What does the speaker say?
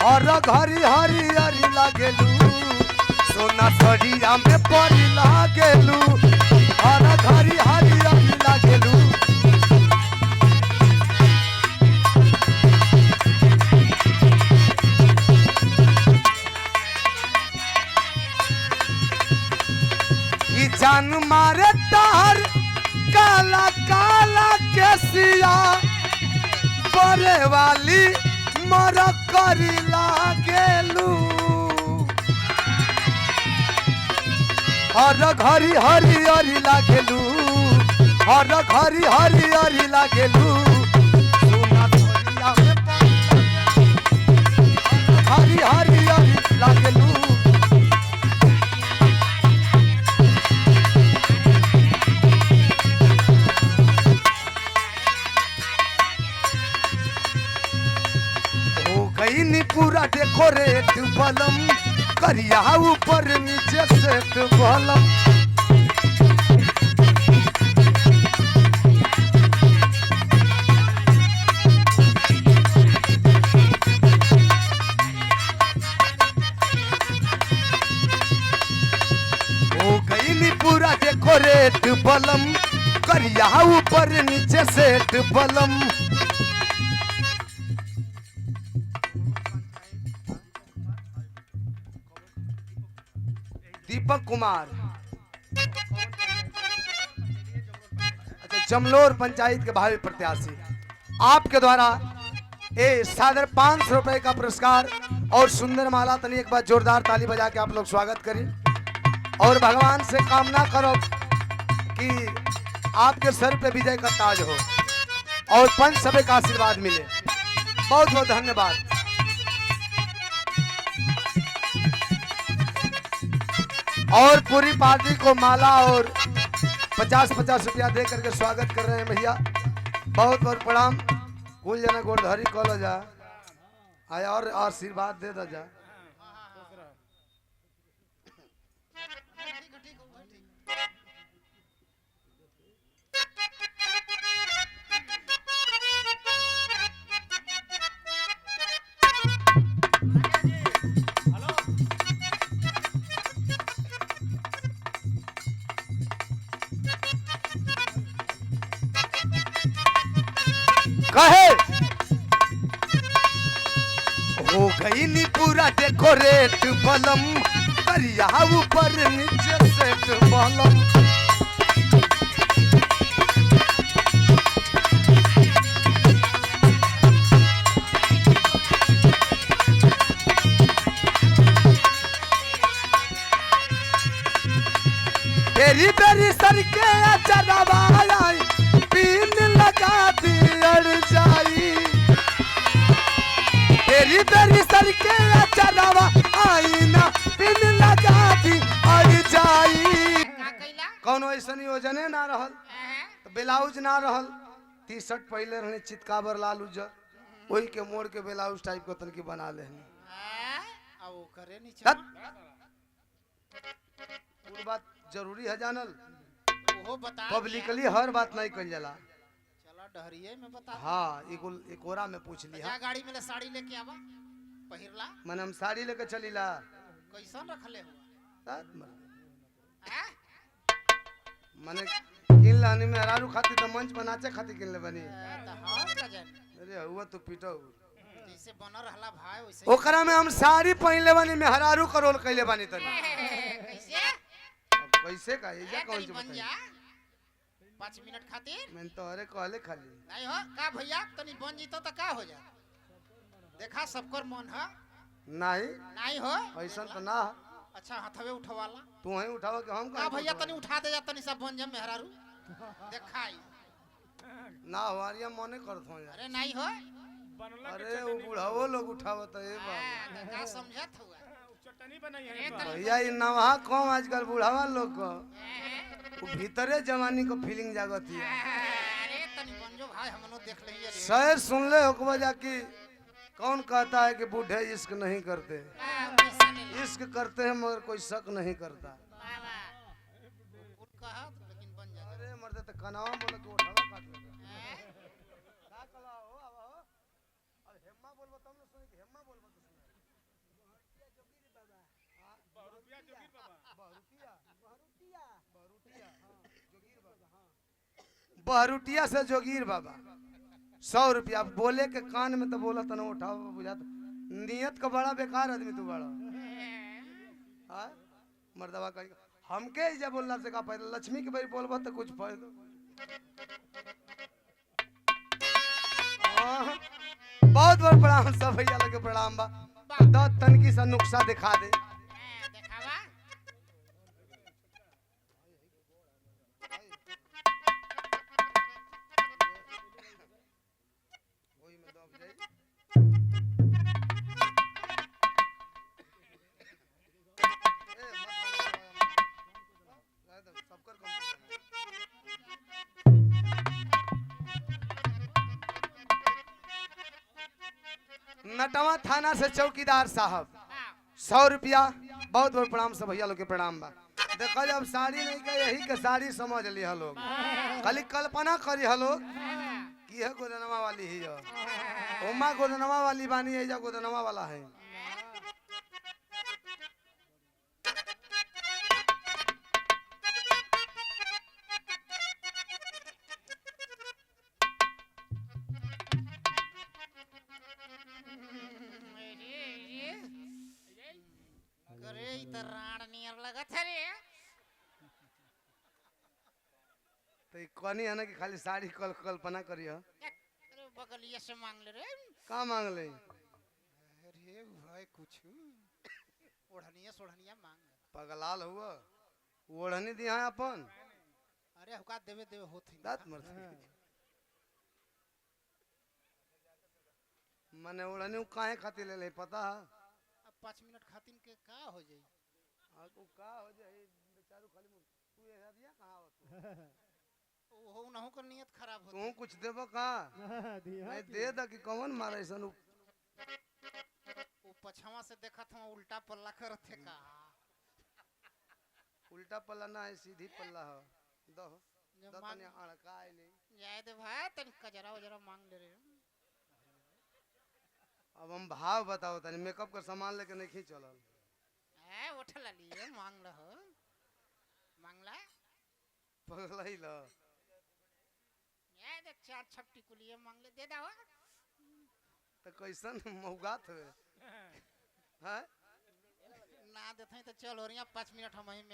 हर घरी हरियरी लागेलू सोना सरिया में परी लागेलू हर घरी हरियरी लागेलू ई जान मारे तार काला काला केसिया बरे वाली मर करी लागेलू हर घरी हरियरी लागेलू हर घरी हरियरी लागेलू सोना सरिया में परी लागेलू हरी हरियरी लागेलू पूरा डेकोरेट बलम करिया ऊपर नीचे सेट बलम हो गई पूरा डेकोरेट बलम करिया ऊपर नीचे सेट बलम दीपक कुमार अच्छा जमलोर पंचायत के भावी प्रत्याशी आपके द्वारा ए सादर 500 रुपए का पुरस्कार और सुंदर माला तनी एक बार जोरदार ताली बजा के आप लोग स्वागत करें और भगवान से कामना करो कि आपके सर पे विजय का ताज हो और पंच सभी का आशीर्वाद मिले बहुत बहुत धन्यवाद और पूरी पार्टी को माला और 50-50 रुपया दे करके स्वागत कर रहे हैं भैया बहुत बहुत प्रणाम कुल जना गोरधरी कॉल जा आया और आशीर्वाद दे दा जा कहे हो गई नी पूरा डेकोरेट बलम करिया ऊपर नीचे सेट बलम तेरी बेरी सर के चढ़ावा पीन लगा दी अड़ जाई तेरी बेरी सर के चढ़ावा आईना पीन लगा दी अड़ जाई कौन ऐसा योजने ना रहल तो ब्लाउज ना रहल टी शर्ट पहले रहने चितकाबर लाल उजर वही के मोड़ के ब्लाउज टाइप को तनकी बना ले बात जरूरी है जानल वो बता पब्लिकली हर बात नहीं कल जाला चला डहरिये में बता हाँ एकोरा में पूछ लिया जा गाड़ी में साड़ी लेके आवा पहिरला मन हम साड़ी लेके चलीला कैसन रखले हुआ मने किन लानी में हरारू खाती तो मंच पर नाचे खाती किन ले बनी अरे हुआ तो पीटो जैसे बन रहला भाई वैसे ओकरा में हम साड़ी पहन ले बनी में हरारू करोल कइले बनी तनी कैसे कैसे का ये कौन सी बन जा 5 मिनट खातिर मैं तो अरे कहले खाली नहीं हो का भैया तनी बन जीतो तो का हो जा देखा सबकर मन है नहीं नहीं हो ऐसा तो ना अच्छा हाथवे उठवाला तू ही उठावा के हम का भैया तनी उठा दे जा तनी सब बन जा मेहरारू देखाई ना हमारिया मने करत हो अरे नहीं हो अरे वो बुढ़ाओ लोग उठावत है बाबा का समझत हुआ चटनी बनाई है भैया ये नवा कौन आजकल बुढ़ावा लोग को वो भीतरे जवानी को फीलिंग जागत है अरे तनी बंजो भाई हमनो देख लिए रे शायद सुन ले हुक्म जाकी कौन कहता है कि बूढ़े इश्क नहीं करते इश्क करते हैं मगर कोई शक नहीं करता लेकिन बन जा अरे मर्दे तो कनावा बोले तो उठावा काट लेगा का कला हो अब हेम्मा बोलबो तब न सुने कि हेम्मा बोलबो तो सुने बहरूटिया से जोगीर बाबा 100 रुपया बोले के कान में तो बोला तो ना उठाओ बुझा नियत का बड़ा बेकार आदमी तू बड़ा हाँ मर्दवा कहीं हमके जब बोलना से का फायदा लक्ष्मी के बारे बोलबो तो कुछ फायदा बहुत बहुत प्रणाम सब भैया लगे प्रणाम बा द तनकी सा नुक्सा दिखा दे देखावा ओही में दब जाई सबकर नटवा थाना से चौकीदार साहब 100 रुपया बहुत बहुत प्रणाम सब भैया लोग के प्रणाम बा देखो जब साड़ी नहीं के यही के साड़ी समझ ली लोग खाली कल्पना करी लोग कि है गोदनमा वाली ही है उमा गोदनमा वाली बानी है जा गोदनमा वाला है करे इ त राण नियर लगत है रे तो ये कहानी है ना कि खाली साड़ी कल्पना करी है अरे बगलिया से मांग ले रे का मांग ले अरे भाई कुछ ओढ़निया सोढ़निया मांग ले पगलाल हुआ ओढ़नी दिया है अपन अरे हुका देवे देवे होत दात मर मने ओढ़नी काहे खातिर ले ले पता है अब 5 मिनट खातिन के का हो जाई हां को का हो जाए बेचारू खाली तू ये दिया कहां हो ओहो नहु कर नियत खराब होत तू कुछ देबो का मैं दे द कि कौन मारे सन ओ पछवा से देखत हम उल्टा पल्ला करत है का उल्टा पल्ला ना है सीधी पल्ला हो दो जब दो मांग तने अड़का ले जाए दे भाई तन कजरा वजरा मांग ले रे अब हम भाव बताओ तनी मेकअप का सामान लेके नहीं चलल ए उठला लिए मांग ल हो मांगला पगलई ल ये देख 4 छपटी को लिए मांग ले दे दावा तो कैसन मौगात है हैं ना देते तो चल और 5 मिनट हम ही में